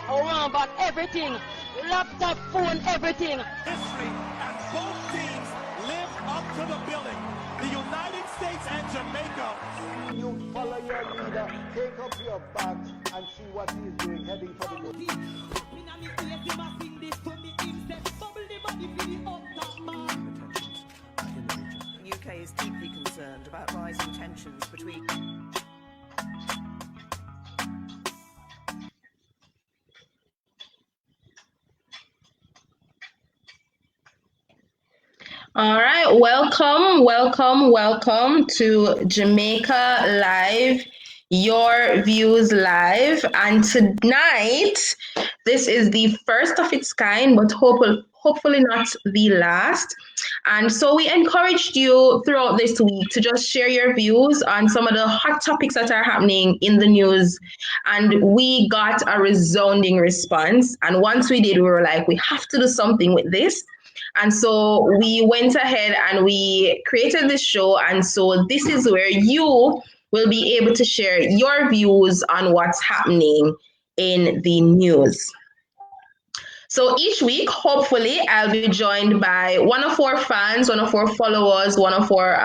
around back, everything. Laptop, phone, everything. History, and both teams live up to the billing. The United States and Jamaica. You follow your leader, take up your bags and see what he's doing, heading for the north. The UK is deeply concerned about rising tensions between... All right, welcome to Jamaica Live, Your Views Live. And tonight, this is the first of its kind, but hopefully not the last. And so we encouraged you throughout this week to just share your views on some of the hot topics that are happening in the news. And we got a resounding response. And once we did, we were like, we have to do something with this. And so we went ahead and we created this show. And so this is where you will be able to share your views on what's happening in the news. So each week, hopefully, I'll be joined by one of our fans, one of our followers, one of our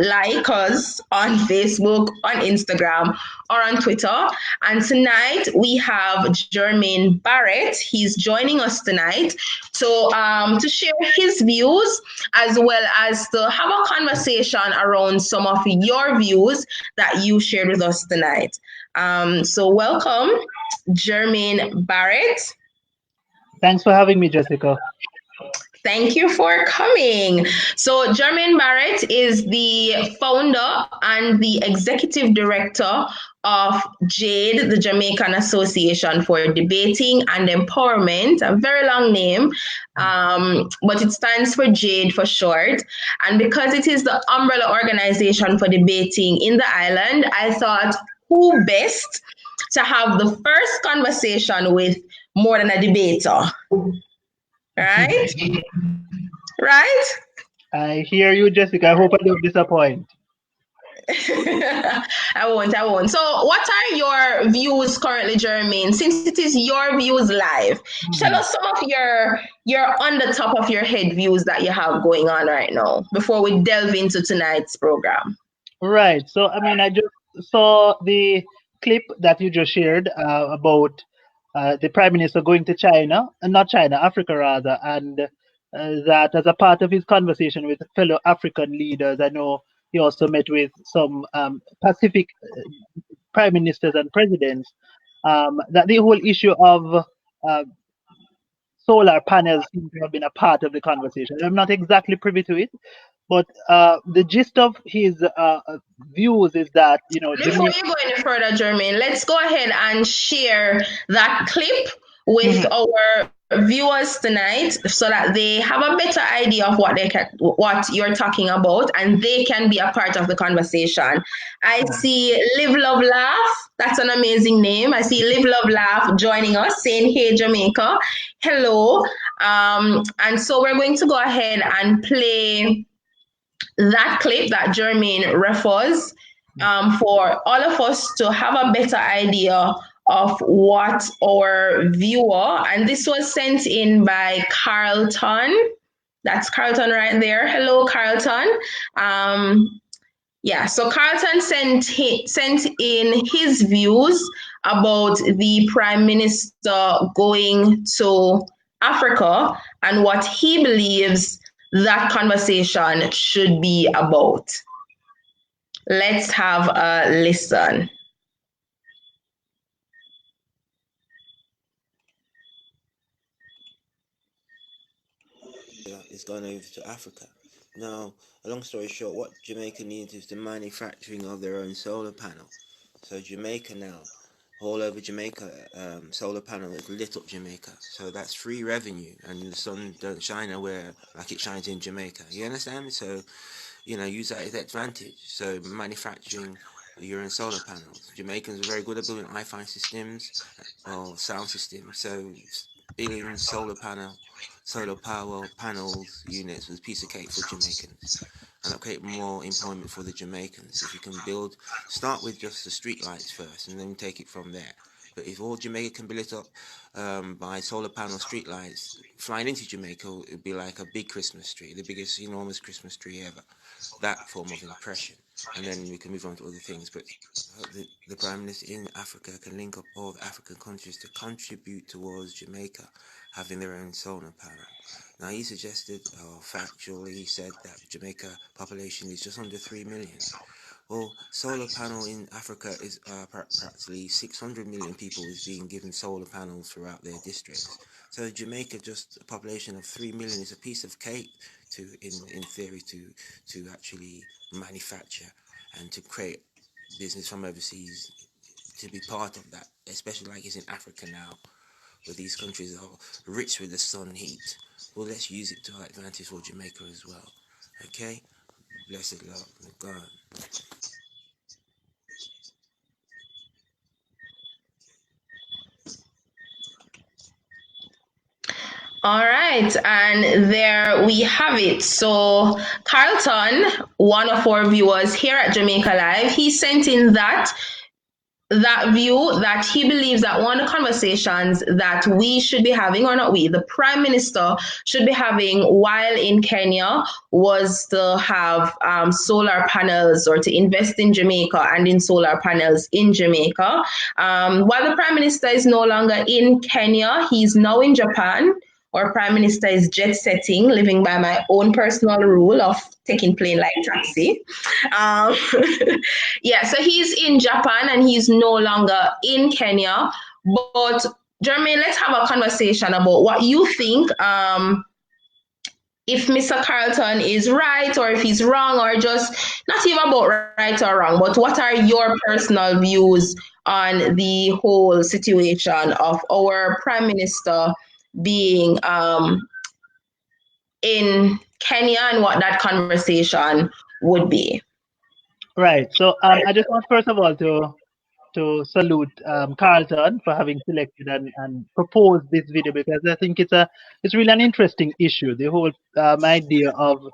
likers on Facebook, on Instagram, or on Twitter. And tonight we have Jermaine Barrett. He's joining us tonight to share his views as well as to have a conversation around some of your views that you shared with us tonight. So welcome, Jermaine Barrett. Thanks for having me, Jessica. Thank you for coming. So Jermaine Barrett is the founder and the executive director of JADE, the Jamaican Association for Debating and Empowerment, a very long name, but it stands for JADE for short. And because it is the umbrella organization for debating in the island, I thought, who best to have the first conversation with more than a debater, right? Right? I hear you, Jessica. I hope I don't disappoint. I won't. So what are your views currently, Jermaine? Since it is your views live, tell us some of your on the top of your head views that you have going on right now before we delve into tonight's program. Right. So, I mean, I just saw the clip that you just shared about the Prime Minister going to Africa rather, and that as a part of his conversation with fellow African leaders, I know he also met with some Pacific prime ministers and presidents, that the whole issue of solar panels seems to have been a part of the conversation. I'm not exactly privy to it, but the gist of his views is that, Before you go any further, Jermaine, let's go ahead and share that clip with our viewers tonight so that they have a better idea of what you're talking about and they can be a part of the conversation. I see Live Love Laugh. That's an amazing name. I see Live Love Laugh joining us saying, hey, Jamaica. Hello. And so we're going to go ahead and play that clip that Jermaine refers for all of us to have a better idea of what our viewer, and this was sent in by Carlton. That's Carlton right there. Hello, Carlton. So Carlton sent in his views about the Prime Minister going to Africa and what he believes that conversation should be about. Let's have a listen. Is going over to Africa. Now, a long story short, what Jamaica needs is the manufacturing of their own solar panel. So Jamaica now, all over Jamaica, solar panel has lit up Jamaica. So that's free revenue, and the sun don't shine nowhere like it shines in Jamaica. You understand? So, use that as advantage. So manufacturing your own solar panels. Jamaicans are very good at building Wi-Fi systems or sound systems. So building solar power panels units was a piece of cake for Jamaicans, and that create more employment for the Jamaicans. If you can start with just the street lights first and then take it from there. But if all Jamaica can be lit up by solar panel street lights, flying into Jamaica, it would be like a big Christmas tree, the biggest enormous Christmas tree ever. That form of impression. And then we can move on to other things. But the Prime Minister in Africa can link up all the African countries to contribute towards Jamaica having their own solar panel. Now, he suggested, or factually, he said that Jamaica population is just under 3 million. Well, solar panel in Africa is practically 600 million people is being given solar panels throughout their districts. So Jamaica, just a population of 3 million, is a piece of cake to, in theory, to actually manufacture and to create business from overseas, to be part of that, especially like it's in Africa now, where these countries are rich with the sun heat. Well, let's use it to our advantage for Jamaica as well. Okay? Blessed love of God. All right, and there we have it. So Carlton, one of our viewers here at Jamaica Live, he sent in that view that he believes that one of the conversations that we should be having, or not we, the Prime Minister should be having while in Kenya, was to have solar panels, or to invest in Jamaica and in solar panels in Jamaica. While the Prime Minister is no longer in Kenya, he's now in Japan. Our Prime Minister is jet setting, living by my own personal rule of taking plane like taxi. Yeah, so he's in Japan and he's no longer in Kenya. But Jermaine, let's have a conversation about what you think. If Mr. Carlton is right or if he's wrong, or just not even about right or wrong, but what are your personal views on the whole situation of our Prime Minister being in Kenya and what that conversation would be? Right. So I just want, first of all, to salute Carlton for having selected and proposed this video, because I think it's really an interesting issue. The whole idea of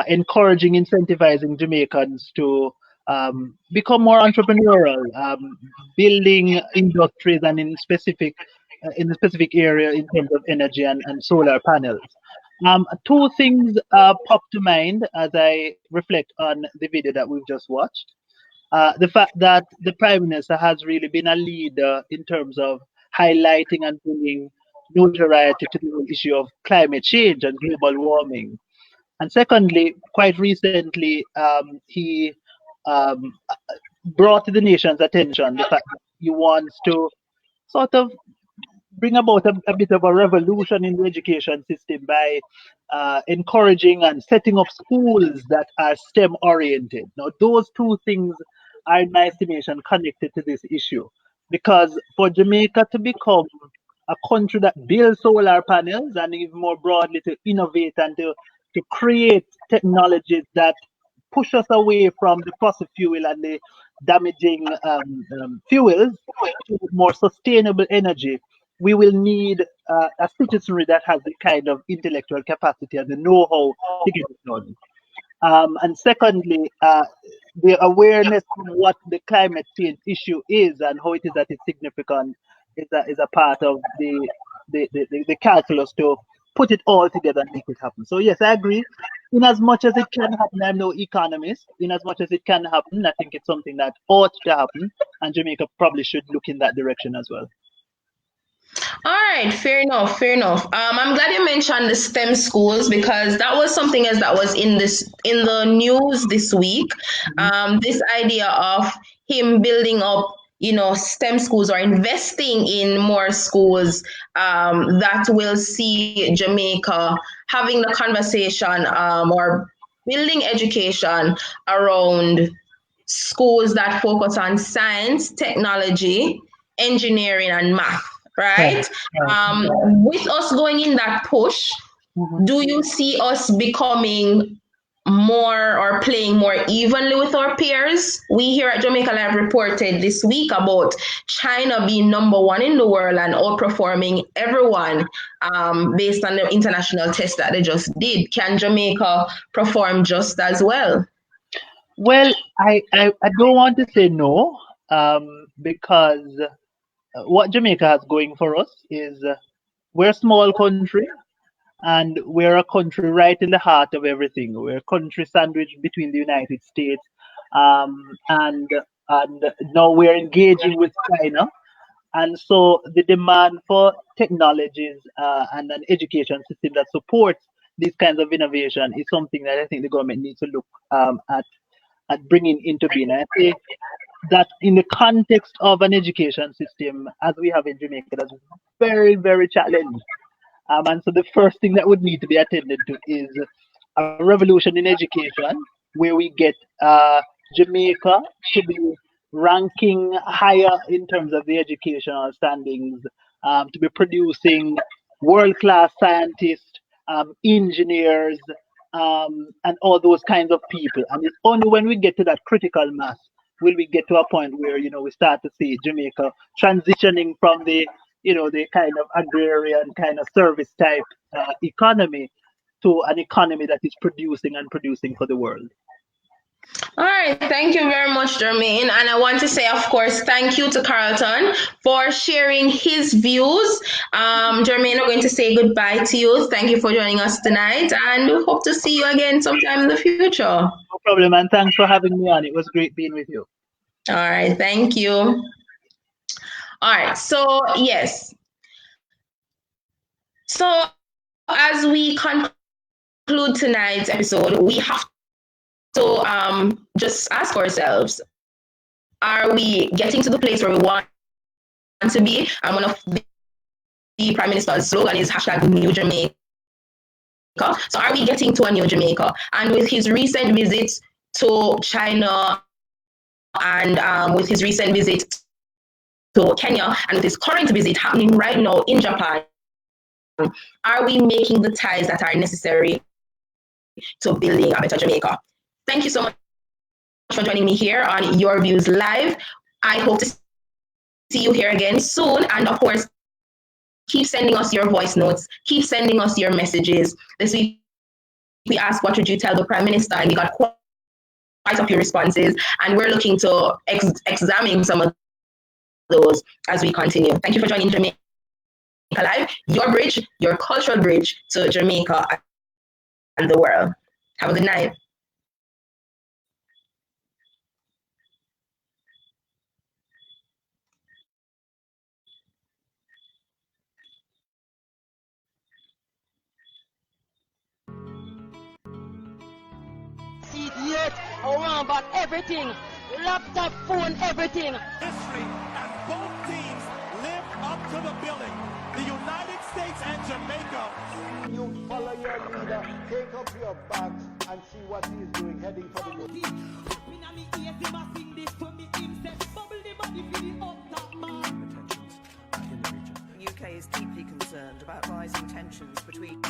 encouraging, incentivizing Jamaicans to become more entrepreneurial, building industries, and in the specific area in terms of energy and solar panels. Two things pop to mind as I reflect on the video that we've just watched. The fact that the Prime Minister has really been a leader in terms of highlighting and bringing notoriety to the whole issue of climate change and global warming. And secondly, quite recently, he brought to the nation's attention the fact that he wants to sort of bring about a bit of a revolution in the education system by encouraging and setting up schools that are STEM oriented. Now, those two things are, in my estimation, connected to this issue, because for Jamaica to become a country that builds solar panels, and even more broadly to innovate and to create technologies that push us away from the fossil fuel and the damaging fuels to more sustainable energy, we will need a citizenry that has the kind of intellectual capacity and the know-how to get it done. And secondly, the awareness of what the climate change issue is and how it is that it's significant is a part of the calculus to put it all together and make it happen. So yes, I agree. In as much as it can happen, I'm no economist. In as much as it can happen, I think it's something that ought to happen, and Jamaica probably should look in that direction as well. All right, fair enough, fair enough. I'm glad you mentioned the STEM schools, because that was something else that was in the news this week. This idea of him building up, STEM schools, or investing in more schools that will see Jamaica having the conversation or building education around schools that focus on science, technology, engineering, and math. Right? With us going in that push, do you see us becoming more or playing more evenly with our peers? We here at Jamaica Live reported this week about China being #1 in the world and outperforming everyone based on the international test that they just did. Can Jamaica perform just as well? Well, I don't want to say no, because what Jamaica has going for us is we're a small country, and we're a country right in the heart of everything. We're a country sandwiched between the United States, and now we're engaging with China. And so the demand for technologies and an education system that supports these kinds of innovation is something that I think the government needs to look at bringing into being. I say that in the context of an education system, as we have in Jamaica, that's very, very challenged. And so the first thing that would need to be attended to is a revolution in education, where we get Jamaica to be ranking higher in terms of the educational standings, to be producing world-class scientists, engineers, and all those kinds of people. And it's only when we get to that critical mass will we get to a point where we start to see Jamaica transitioning from the the kind of agrarian kind of service type economy to an economy that is producing and producing for the world. All right, thank you very much, Jermaine. And I want to say, of course, thank you to Carlton for sharing his views. Jermaine, I'm going to say goodbye to you. Thank you for joining us tonight, and we hope to see you again sometime in the future. No problem, and thanks for having me on. It was great being with you. All right, thank you. All right, so yes. So as we conclude tonight's episode, we have to just ask ourselves, are we getting to the place where we want to be? And one of the Prime Minister's slogan is #New Jamaica. So are we getting to a new Jamaica? And with his recent visits to China and with his recent visit to Kenya and with his current visit happening right now in Japan, are we making the ties that are necessary to building a better Jamaica? Thank you so much for joining me here on Your Views Live. I hope to see you here again soon. And of course, keep sending us your voice notes. Keep sending us your messages. This week, we asked, what would you tell the Prime Minister? And we got quite a few responses. And we're looking to examine some of those as we continue. Thank you for joining Jamaica Live, your bridge, your cultural bridge to Jamaica and the world. Have a good night. Yet, around but everything, laptop, phone, everything. History, and both teams live up to the billing. The United States and Jamaica. You follow your leader, take up your bags and see what he's doing, heading for the UK is deeply concerned about rising tensions between